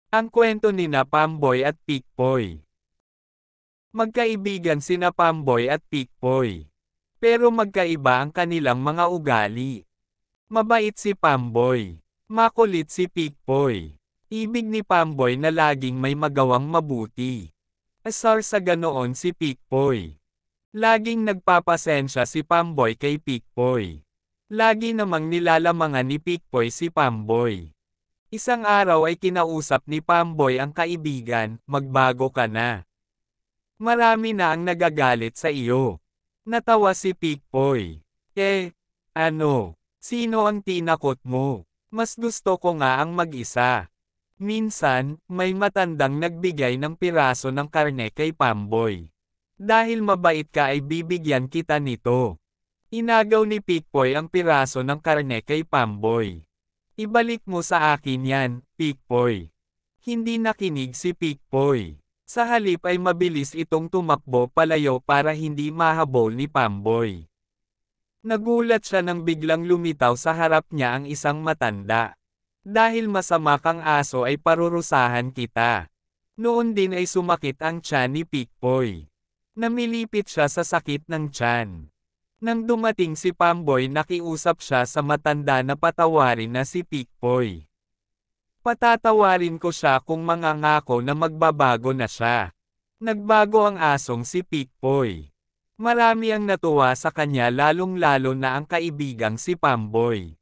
Ang kwento nina Pamboy at Pikpoy. Magkaibigan sina Pamboy at Pikpoy. Pero magkaiba ang kanilang mga ugali. Mabait si Pamboy. Makulit si Pikpoy. Ibig ni Pamboy na laging may magawang mabuti. Asar sa ganoon si Pikpoy. Laging nagpapasensya si Pamboy kay Pikpoy. Lagi namang nilalamangan ni Pikpoy si Pamboy. Isang araw ay kinausap ni Pamboy ang kaibigan, magbago ka na. Marami na ang nagagalit sa iyo. Natawa si Pikpoy. Ano? Sino ang tinakot mo? Mas gusto ko nga ang mag-isa. Minsan, may matandang nagbigay ng piraso ng karne kay Pamboy. Dahil mabait ka ay bibigyan kita nito. Inagaw ni Pikpoy ang piraso ng karne kay Pamboy. Ibalik mo sa akin yan, Pikpoy. Hindi nakinig si Pikpoy. Sa halip ay mabilis itong tumakbo palayo para hindi mahabol ni Pamboy. Nagulat siya nang biglang lumitaw sa harap niya ang isang matanda. Dahil masama kang aso ay parurusahan kita. Noon din ay sumakit ang tiyan ni Pikpoy. Namilipit siya sa sakit ng tiyan. Nang dumating si Pamboy nakiusap siya sa matanda na patawarin na si Pikpoy. Patatawarin ko siya kung mangangako na magbabago na siya. Nagbago ang asong si Pikpoy. Marami ang natuwa sa kanya lalong-lalo na ang kaibigang si Pamboy.